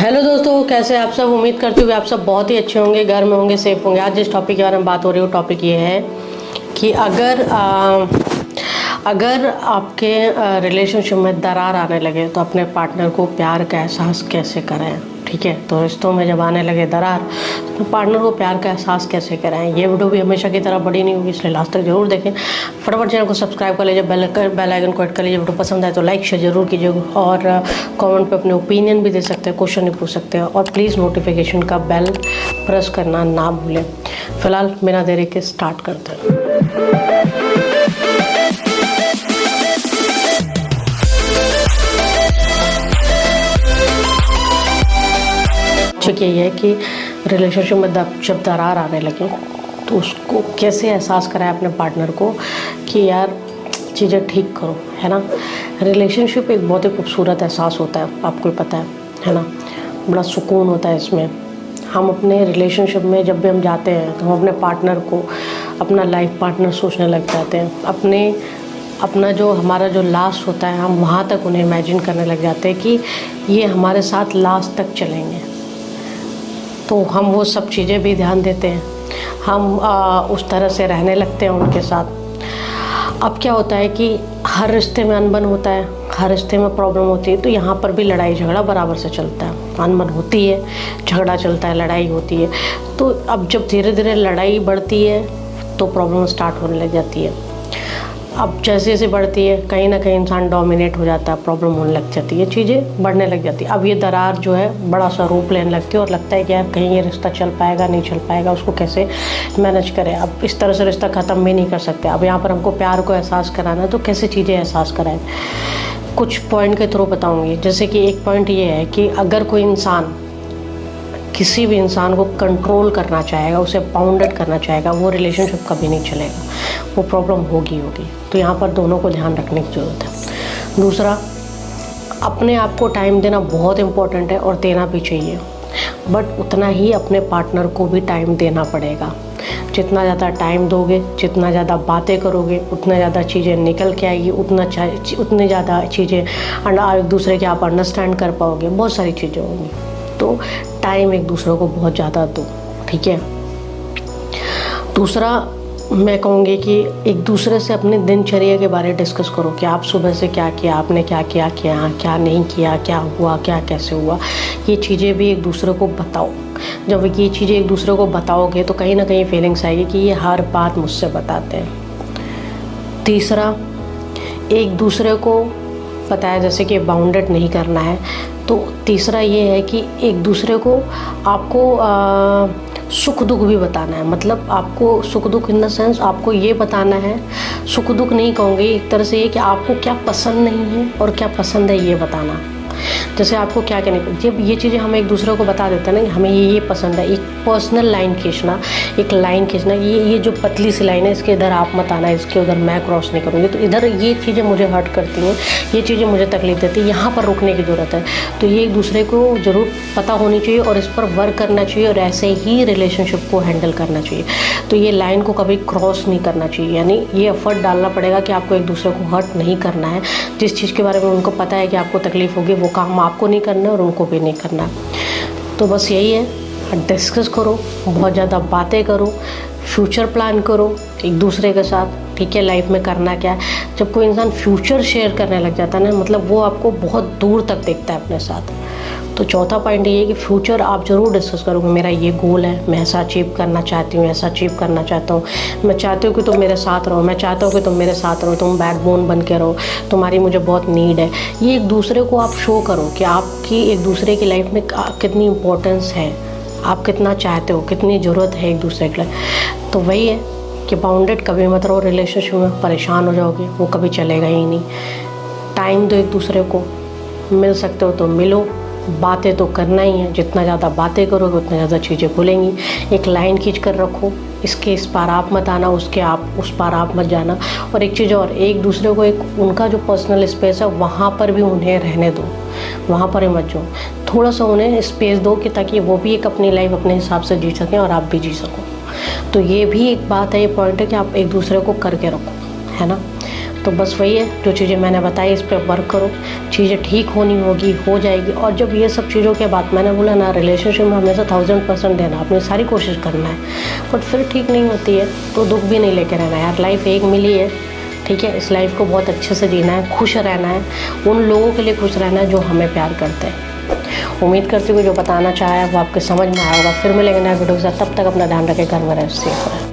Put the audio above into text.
Hello दोस्तों, कैसे आप सब। उम्मीद करती हूँ कि आप सब बहुत ही अच्छे होंगे, घर में होंगे, सेफ होंगे। आज जिस टॉपिक के बारे में बात हो रही है वो टॉपिक ये है कि अगर आपके रिलेशनशिप में दरार आने लगे तो अपने पार्टनर को प्यार का एहसास कैसे कराएं। ठीक है, तो रिश्तों में जब आने लगे दरार तो अपने पार्टनर को प्यार का एहसास कैसे कराएं। ये वीडियो भी हमेशा की तरह बड़ी नहीं होगी, इसलिए लास्ट तक जरूर देखें। फटाफट चैनल को सब्सक्राइब कर लीजिए, बेल आइकन को हिट कर लीजिए। वीडियो पसंद आए तो लाइक शेयर जरूर कीजिएगा और कमेंट पे अपने ओपिनियन भी दे सकते हैं, क्वेश्चन भी पूछ सकते हैं। और प्लीज़ नोटिफिकेशन का बेल प्रेस करना ना भूलें। फिलहाल बिना देरी के स्टार्ट करते हैं। ठीक यही है कि रिलेशनशिप में जब दरार आने लगे तो उसको कैसे एहसास कराए अपने पार्टनर को कि यार चीज़ें ठीक करो, है ना। रिलेशनशिप एक बहुत ही खूबसूरत एहसास होता है, आपको ही पता है ना। बड़ा सुकून होता है इसमें। हम अपने रिलेशनशिप में जब भी हम जाते हैं तो हम अपने पार्टनर को अपना लाइफ पार्टनर सोचने लग जाते हैं। अपना जो हमारा जो लास्ट होता है हम वहाँ तक उन्हें इमेजिन करने लग जाते हैं कि ये हमारे साथ लास्ट तक चलेंगे। तो हम वो सब चीज़ें भी ध्यान देते हैं, हम उस तरह से रहने लगते हैं उनके साथ। अब क्या होता है कि हर रिश्ते में अनबन होता है, हर रिश्ते में प्रॉब्लम होती है, तो यहाँ पर भी लड़ाई झगड़ा बराबर से चलता है। अनबन होती है, झगड़ा चलता है, लड़ाई होती है। तो अब जब धीरे धीरे लड़ाई बढ़ती है तो प्रॉब्लम स्टार्ट होने लग जाती है। अब जैसे जैसे बढ़ती है कहीं ना कहीं इंसान डोमिनेट हो जाता है, प्रॉब्लम होने लग जाती है, चीज़ें बढ़ने लग जाती है। अब ये दरार जो है बड़ा सा रूप लेने लगती है और लगता है कि यार कहीं ये रिश्ता चल पाएगा नहीं चल पाएगा, उसको कैसे मैनेज करें। अब इस तरह से रिश्ता ख़त्म भी नहीं कर सकते। अब यहाँ पर हमको प्यार को एहसास कराना है तो कैसे चीज़ें एहसास कराएं, कुछ पॉइंट के थ्रू बताऊँगी। जैसे कि एक पॉइंट ये है कि अगर कोई इंसान किसी भी इंसान को कंट्रोल करना चाहेगा, उसे बाउंडेड करना चाहेगा, वो रिलेशनशिप कभी नहीं चलेगा, वो प्रॉब्लम होगी। तो यहाँ पर दोनों को ध्यान रखने की ज़रूरत है। दूसरा, अपने आप को टाइम देना बहुत इम्पोर्टेंट है और देना भी चाहिए, बट उतना ही अपने पार्टनर को भी टाइम देना पड़ेगा। जितना ज़्यादा टाइम दोगे, जितना ज़्यादा बातें करोगे, उतना ज़्यादा चीज़ें निकल के आएगी, उतनी ज़्यादा चीज़ें एक दूसरे के आप अंडरस्टैंड कर पाओगे, बहुत सारी चीज़ें होंगी। तो टाइम एक दूसरे को बहुत ज़्यादा दो, ठीक है। दूसरा, मैं कहूँगी कि एक दूसरे से अपने दिनचर्या के बारे में डिस्कस करो कि आप सुबह से क्या किया, आपने क्या किया, क्या नहीं किया, क्या हुआ, क्या कैसे हुआ। ये चीज़ें भी एक दूसरे को बताओ। जब ये चीज़ें एक दूसरे को बताओगे तो कहीं ना कहीं फीलिंग्स आएगी कि ये हर बात मुझसे बताते हैं। तीसरा, एक दूसरे को बताया जैसे कि बाउंडेड नहीं करना है, तो तीसरा ये है कि एक दूसरे को आपको सुख दुख भी बताना है। मतलब आपको सुख दुख इन द सेंस आपको ये बताना है, सुख दुख नहीं कहूँगी, एक तरह से ये कि आपको क्या पसंद नहीं है और क्या पसंद है ये बताना। जैसे आपको क्या कहने, जब ये चीज़ें हम एक दूसरे को बता देते हैं ना कि हमें ये पसंद है, एक पर्सनल लाइन खींचना, एक लाइन खींचना, ये जो पतली सी लाइन है इसके इधर आप मत आना, इसके उधर मैं क्रॉस नहीं करूँगी, तो इधर ये चीज़ें मुझे हर्ट करती हैं, ये चीज़ें मुझे तकलीफ देती है, यहाँ पर रुकने की ज़रूरत है। तो ये एक दूसरे को ज़रूर पता होनी चाहिए और इस पर वर्क करना चाहिए और ऐसे ही रिलेशनशिप को हैंडल करना चाहिए। तो ये लाइन को कभी क्रॉस नहीं करना चाहिए, यानी ये एफर्ट डालना पड़ेगा कि आपको एक दूसरे को हर्ट नहीं करना है। जिस चीज़ के बारे में उनको पता है कि आपको तकलीफ होगी वो काम आपको नहीं करना है और उनको भी नहीं करना। तो बस यही है, डिस्कस करो, बहुत ज़्यादा बातें करो, फ्यूचर प्लान करो एक दूसरे के साथ, ठीक है। लाइफ में करना क्या है, जब कोई इंसान फ्यूचर शेयर करने लग जाता है ना, मतलब वो आपको बहुत दूर तक देखता है अपने साथ। तो चौथा पॉइंट ये है कि फ्यूचर आप ज़रूर डिस्कस करोगे, मेरा ये गोल है, मैं ऐसा अचीव करना चाहती हूँ, ऐसा अचीव करना चाहता हूँ, मैं चाहती हूँ कि तुम मेरे साथ रहो, मैं चाहता हूँ कि तुम मेरे साथ रहो, तुम बैकबोन बन के रहो, तुम्हारी मुझे बहुत नीड है। ये एक दूसरे को आप शो करो कि आपकी एक दूसरे की लाइफ में कितनी इम्पोर्टेंस है, आप कितना चाहते हो, कितनी ज़रूरत है एक दूसरे के लिए। तो वही है कि बाउंडेड कभी मत रहो रिलेशनशिप में, परेशान हो जाओगे, वो कभी चलेगा ही नहीं। टाइम दो एक दूसरे को, मिल सकते हो तो मिलो, बातें तो करना ही है, जितना ज़्यादा बातें करोगे उतना ज़्यादा चीज़ें खुलेंगी। एक लाइन खींच कर रखो, इसके इस पार आप मत आना, उसके आप उस पार आप मत जाना। और एक चीज़ और, एक दूसरे को एक उनका जो पर्सनल स्पेस है वहाँ पर भी उन्हें रहने दो, वहाँ पर ही मत जाओ, थोड़ा सा उन्हें स्पेस दो कि ताकि वो भी एक अपनी लाइफ अपने हिसाब से जी सकें और आप भी जी सको। तो ये भी एक बात है, ये पॉइंट है कि आप एक दूसरे को करके रखो, है ना। तो बस वही है, जो चीज़ें मैंने बताई इस पर वर्क करो, चीज़ें ठीक होनी होगी, हो जाएगी। और जब ये सब चीज़ों के बाद मैंने बोला ना, रिलेशनशिप में हमेशा 1000% देना, अपनी सारी कोशिश करना है, बट फिर ठीक नहीं होती है तो दुख भी नहीं लेके रहना यार। लाइफ एक मिली है, ठीक है, इस लाइफ को बहुत अच्छे से जीना है, खुश रहना है, उन लोगों के लिए खुश रहना है जो हमें प्यार करते हैं। उम्मीद करती हूँ जो बताना चाहा है वो आपके समझ में आया होगा। फिर मिलेंगे नए वीडियो के साथ, तब तक अपना ध्यान रखें, घर में रहे, सेफ रहे।